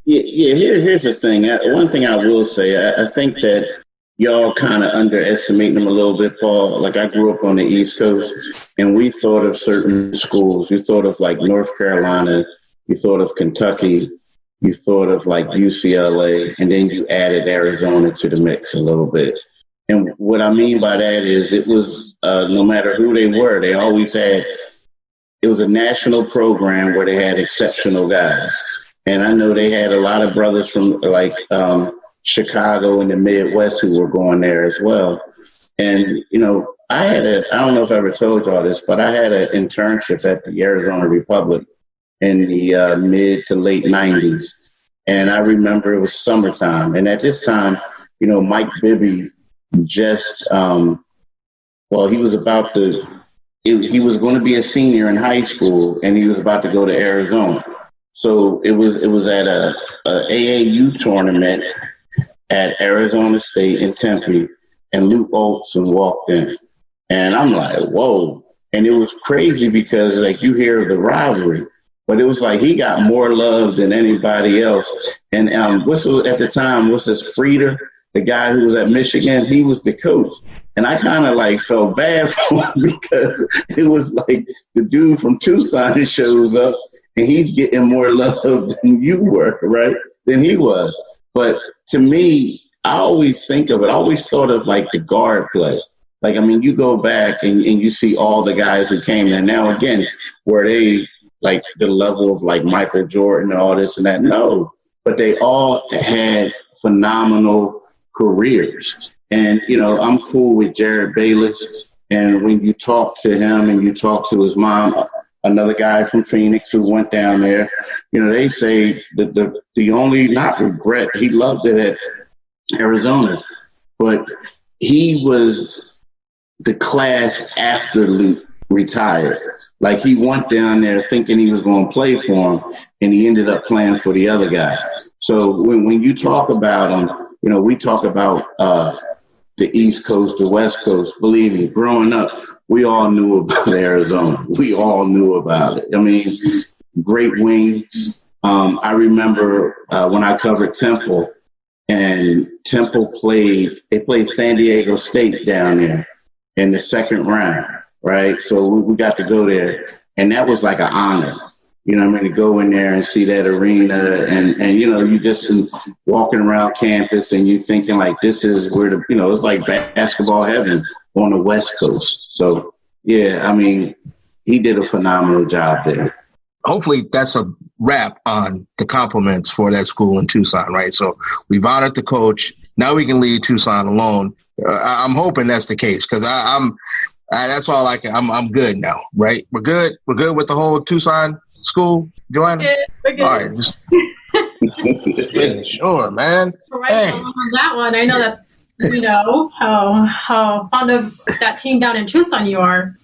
Yeah. Here's the thing. One thing I will say, I think that y'all kind of underestimate them a little bit, Paul. Like, I grew up on the East Coast, and we thought of certain schools. You thought of like North Carolina, you thought of Kentucky, you thought of like UCLA, and then you added Arizona to the mix a little bit. And what I mean by that is it was no matter who they were, they always had. It was a national program where they had exceptional guys. And I know they had a lot of brothers from like Chicago and the Midwest who were going there as well. And, you know, I don't know if I ever told y'all this, but I had an internship at the Arizona Republic in the mid to late 90s. And I remember it was summertime. And at this time, you know, Mike Bibby just, he was about to, he was going to be a senior in high school, and he was about to go to Arizona. So it was at a AAU tournament at Arizona State in Tempe, and Lute Olson walked in. And I'm like, whoa. And it was crazy because, like, you hear the rivalry, but it was like he got more love than anybody else. And at the time, what's this, Frieder, the guy who was at Michigan, he was the coach. And I kind of like felt bad for him because it was like the dude from Tucson shows up and he's getting more love than you were, right? Than he was. But to me, I always thought of like the guard play. Like, I mean, you go back and you see all the guys who came there. Now, again, were they like the level of like Michael Jordan and all this and that? No, but they all had phenomenal careers. And, you know, I'm cool with Jared Bayless. And when you talk to him and you talk to his mom, another guy from Phoenix who went down there, you know, they say that the only, not regret, he loved it at Arizona, but he was the class after Lute retired. Like, he went down there thinking he was going to play for him, and he ended up playing for the other guy. So when you talk about him, you know, we talk about the East Coast, the West Coast. Believe me, growing up, we all knew about Arizona. We all knew about it. I mean, great wings. I remember when I covered Temple, and Temple played San Diego State down there in the second round, right? So we got to go there, and that was like an honor. You know what I mean, to go in there and see that arena and you know, you just walking around campus and you thinking like this is where it's like basketball heaven on the West Coast. So, yeah, I mean, he did a phenomenal job there. Hopefully that's a wrap on the compliments for that school in Tucson, right? So we've honored the coach. Now we can leave Tucson alone. I'm hoping that's the case because that's all I can. I'm good now, right? We're good. We're good with the whole Tucson school, Johanna? We're good. All right. Just making sure, man. Right on that one. I know that, you know, how fond of that team down in Tucson you are.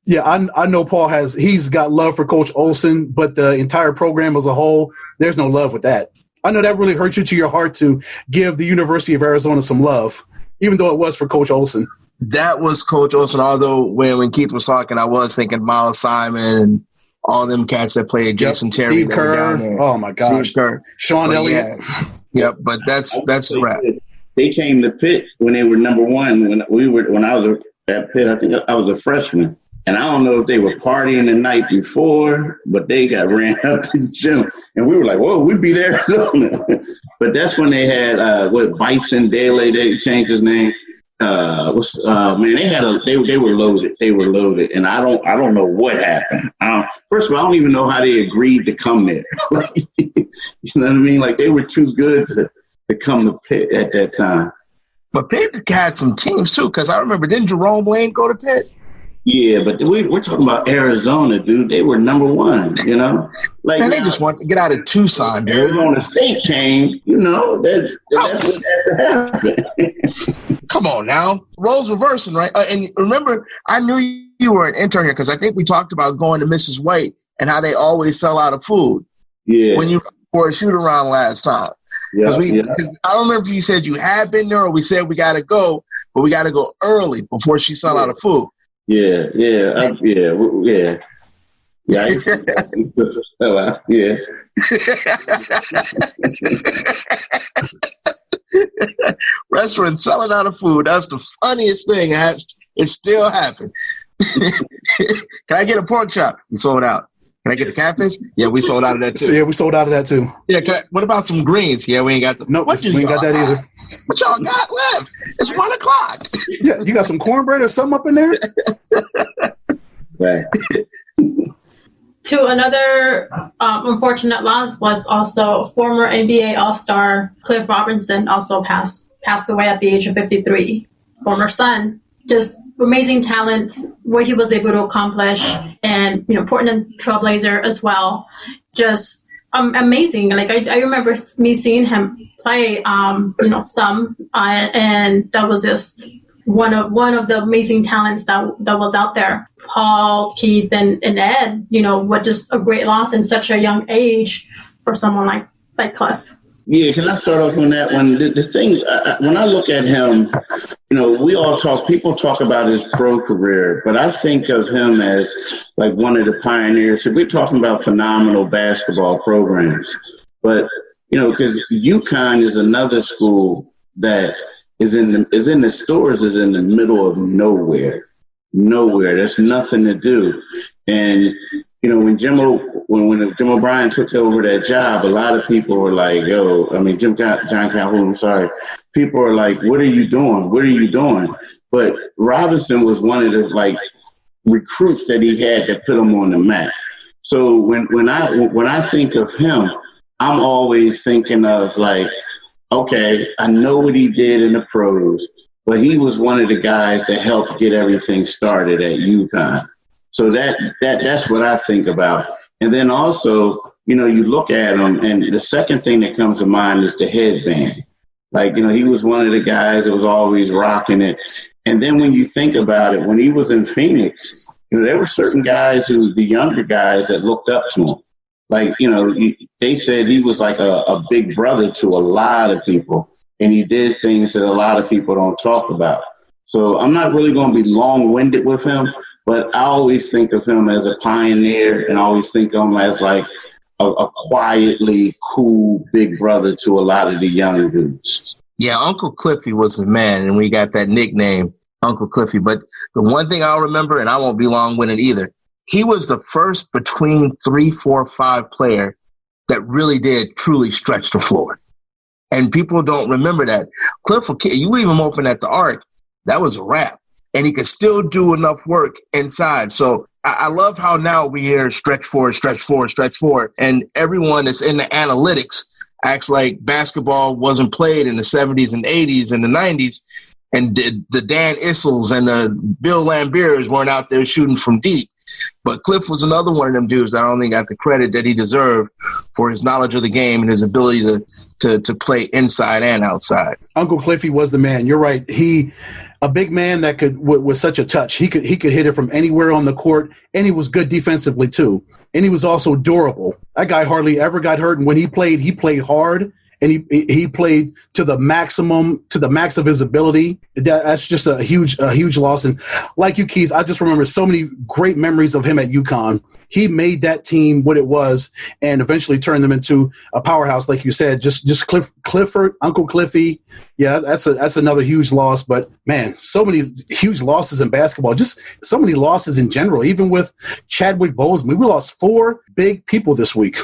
Yeah, I know Paul he's got love for Coach Olson, but the entire program as a whole, there's no love with that. I know that really hurt you to your heart to give the University of Arizona some love, even though it was for Coach Olson. That was Coach Olson, although when Keith was talking, I was thinking Miles Simon and all them cats that played, Jason Terry. Steve Kerr. Oh, my gosh. Steve Kerr. Sean Elliott. Yep, but that's the wrap. They came to Pitt when they were number one. When I was at Pitt, I think I was a freshman. And I don't know if they were partying the night before, but they got ran up to the gym. And we were like, whoa, we beat Arizona. But that's when they had, Bison Dele, they changed his name. They were loaded. They were loaded. And I don't know what happened. First of all, I don't even know how they agreed to come there. You know what I mean? Like, they were too good to come to Pitt at that time. But Pitt had some teams, too, because I remember, didn't Jerome Wayne go to Pitt? Yeah, but we're talking about Arizona, dude. They were number one, you know? Like, man, they just want to get out of Tucson, dude. Arizona State came, you know, that's what had to happen. Come on now. Roles reversing, right? And remember, I knew you were an intern here because I think we talked about going to Mrs. White and how they always sell out of food. Yeah. When you were a shoot around last time. Because I don't remember if you said you had been there or we said we got to go, but we got to go early before she sell out of food. Yeah. Yeah, I used to sell out. Yeah. Restaurant selling out of food. That's the funniest thing. It still happened. Can I get a pork chop? We sold out. Can I get the catfish? Yeah, we sold out of that too. So, yeah, we sold out of that too. Yeah, what about some greens? Yeah, we ain't got No, we ain't got that either. What y'all got left? It's 1 o'clock. Yeah, you got some cornbread or something up in there? Right. To another unfortunate loss was also former NBA All-Star Cliff Robinson also passed away at the age of 53. Former son, just amazing talent, what he was able to accomplish, and Portland Trailblazer as well. Just amazing. Like I remember me seeing him play, and that was just one of the amazing talents that was out there. Paul, Keith, and Ed, what just a great loss in such a young age for someone like Cliff. Yeah, can I start off on that one? The thing, when I look at him, people talk about his pro career, but I think of him as like one of the pioneers. So we're talking about phenomenal basketball programs, but, because UConn is another school that is in the middle of nowhere. There's nothing to do. And, when Jim O'Brien took over that job, a lot of people were like, John Calhoun, I'm sorry. People are like, what are you doing? What are you doing? But Robinson was one of the recruits that he had that put him on the map. So when I think of him, I'm always thinking of okay, I know what he did in the pros, but he was one of the guys that helped get everything started at UConn. So that's what I think about. And then also, you look at him, and the second thing that comes to mind is the headband. He was one of the guys that was always rocking it. And then when you think about it, when he was in Phoenix, there were certain guys the younger guys that looked up to him. They said he was like a big brother to a lot of people, and he did things that a lot of people don't talk about. So I'm not really going to be long-winded with him, but I always think of him as a pioneer, and I always think of him as a quietly cool big brother to a lot of the young dudes. Yeah, Uncle Cliffy was the man, and we got that nickname, Uncle Cliffy. But the one thing I'll remember, and I won't be long-winded either, he was the first between 3, 4, 5 player that really did truly stretch the floor. And people don't remember that. Cliff, you leave him open at the arc, that was a wrap. And he could still do enough work inside. So I love how now we hear stretch forward, stretch forward, stretch forward. And everyone that's in the analytics acts like basketball wasn't played in the 70s and 80s and the 90s. And the Dan Issels and the Bill Lambiers weren't out there shooting from deep. But Cliff was another one of them dudes that I don't think got the credit that he deserved for his knowledge of the game and his ability to play inside and outside. Uncle Cliffy was the man. You're right. A big man that could, with such a touch, he could hit it from anywhere on the court, and he was good defensively too. And he was also durable. That guy hardly ever got hurt, and when he played hard, and he played to the max of his ability. That's just a huge loss. And like you, Keith, I just remember so many great memories of him at UConn. He made that team what it was, and eventually turned them into a powerhouse, like you said. Just Clifford, Uncle Cliffy. Yeah, that's another huge loss. But man, so many huge losses in basketball. Just so many losses in general. Even with Chadwick Boseman, we lost 4 big people this week.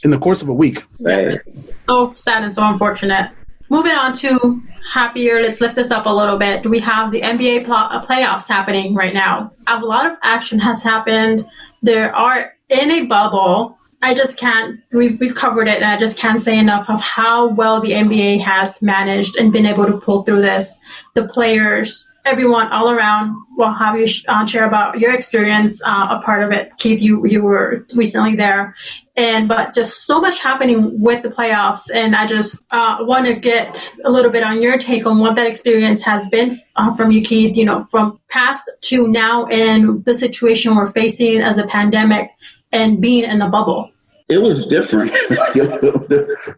In the course of a week. Right. So sad and so unfortunate. Moving on to happier, let's lift this up a little bit. We have the NBA playoffs happening right now. A lot of action has happened. There are in a bubble. I just can't, we've covered it, and I just can't say enough of how well the NBA has managed and been able to pull through this. The players, everyone all around. We'll have you share about your experience, a part of it. Keith, you were recently there. But just so much happening with the playoffs. And I just want to get a little bit on your take on what that experience has been from you, Keith, from past to now in the situation we're facing as a pandemic and being in the bubble. It was different.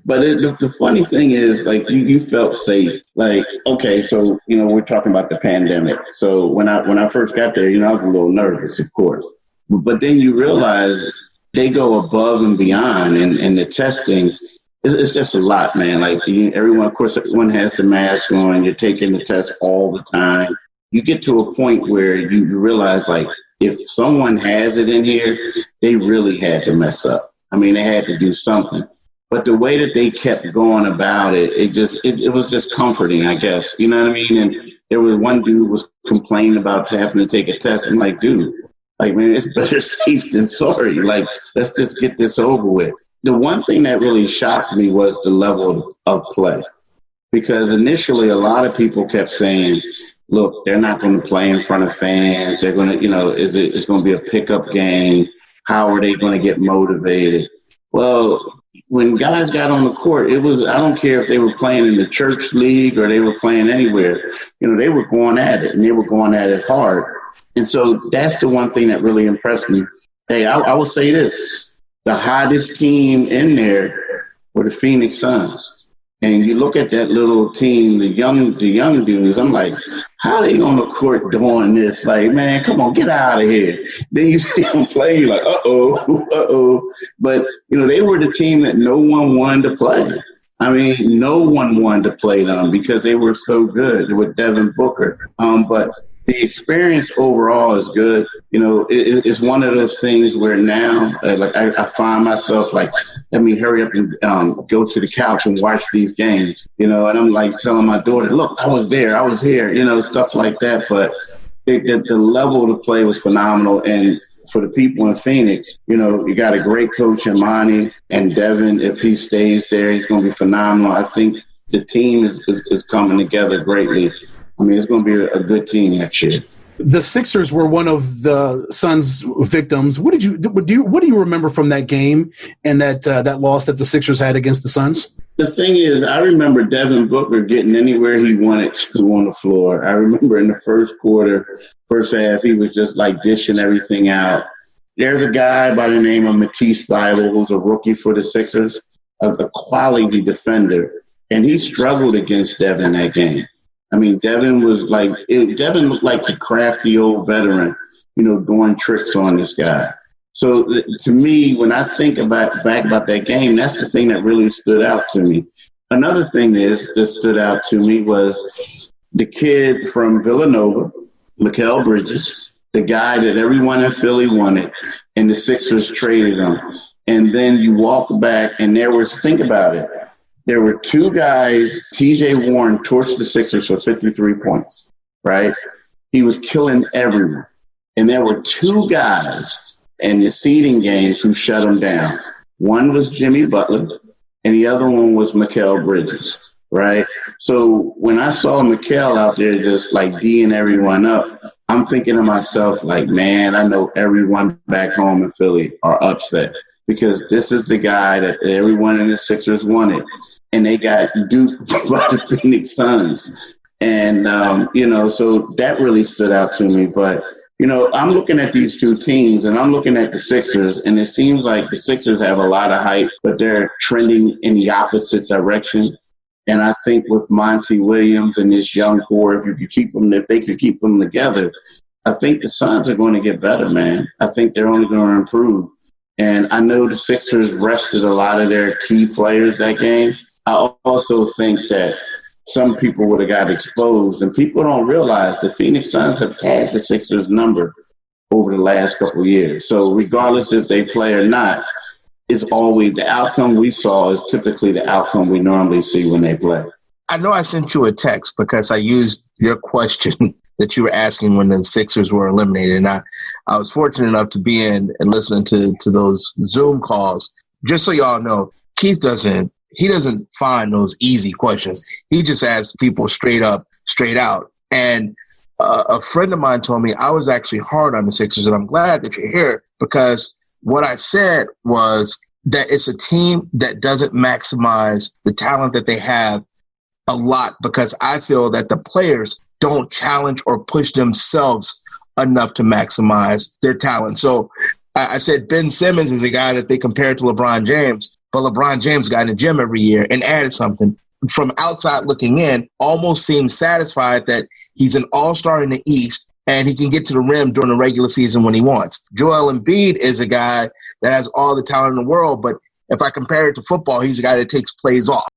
But the funny thing is, you felt safe. Okay, so, we're talking about the pandemic. So when I first got there, I was a little nervous, of course. But then you realize they go above and beyond, and the testing, it's just a lot, man. Like everyone has the mask on. You're taking the test all the time. You get to a point where you realize, like, if someone has it in here, they really had to mess up. I mean, they had to do something. But the way that they kept going about it, it was just comforting, I guess. You know what I mean? And there was one dude was complaining about having to take a test. I'm like, dude, like, man, it's better safe than sorry. Like, let's just get this over with. The one thing that really shocked me was the level of play. Because initially a lot of people kept saying, look, they're not going to play in front of fans. They're going to, it's going to be a pickup game. How are they going to get motivated? Well, when guys got on the court, I don't care if they were playing in the church league or they were playing anywhere, they were going at it, and they were going at it hard. And so that's the one thing that really impressed me. Hey, I will say this. The hottest team in there were the Phoenix Suns. And you look at that little team, the young dudes, I'm like, how are they on the court doing this? Like, man, come on, get out of here. Then you see them play, you're like, uh-oh. But, they were the team that no one wanted to play. I mean, no one wanted to play them because they were so good with Devin Booker. But the experience overall is good. It's one of those things where now, I find myself like, let me hurry up and go to the couch and watch these games, and I'm like telling my daughter, look, I was there, I was here, stuff like that. But the level of the play was phenomenal. And for the people in Phoenix, you got a great coach in Monty, and Devin, if he stays there, he's going to be phenomenal. I think the team is coming together greatly. I mean, it's going to be a good team next year. The Sixers were one of the Suns' victims. What do you remember from that game and that loss that the Sixers had against the Suns? The thing is, I remember Devin Booker getting anywhere he wanted to on the floor. I remember in the first half, he was just like dishing everything out. There's a guy by the name of Matisse Thybulle who's a rookie for the Sixers, a quality defender, and he struggled against Devin that game. I mean, Devin looked like the crafty old veteran, doing tricks on this guy. So to me, when I think back about that game, that's the thing that really stood out to me. Another thing that stood out to me was the kid from Villanova, Mikal Bridges, the guy that everyone in Philly wanted, and the Sixers traded him. And then you walk back, and think about it. There were two guys. TJ Warren torched the Sixers for 53 points, right? He was killing everyone. And there were two guys in the seeding games who shut him down. One was Jimmy Butler, and the other one was Mikal Bridges, right? So when I saw Mikal out there just like D'ing everyone up, I'm thinking to myself, like, man, I know everyone back home in Philly are upset because this is the guy that everyone in the Sixers wanted. And they got duped by the Phoenix Suns. And, so that really stood out to me. But, I'm looking at these two teams, and I'm looking at the Sixers, and it seems like the Sixers have a lot of hype, but they're trending in the opposite direction. And I think with Monty Williams and this young core, if they can keep them together, I think the Suns are going to get better, man. I think they're only going to improve. And I know the Sixers rested a lot of their key players that game. I also think that some people would have got exposed, and people don't realize the Phoenix Suns have had the Sixers number over the last couple of years. So regardless if they play or not, it's always the outcome we saw is typically the outcome we normally see when they play. I know I sent you a text because I used your question that you were asking when the Sixers were eliminated. And I was fortunate enough to be in and listen to those Zoom calls. Just so y'all know, Keith doesn't find those easy questions. He just asks people straight up, straight out. And a friend of mine told me I was actually hard on the Sixers, and I'm glad that you're here because what I said was that it's a team that doesn't maximize the talent that they have a lot because I feel that the players don't challenge or push themselves enough to maximize their talent. So I said Ben Simmons is a guy that they compare to LeBron James, but LeBron James got in the gym every year and added something. From outside looking in, almost seems satisfied that he's an all-star in the East and he can get to the rim during the regular season when he wants. Joel Embiid is a guy that has all the talent in the world, but if I compare it to football, he's a guy that takes plays off.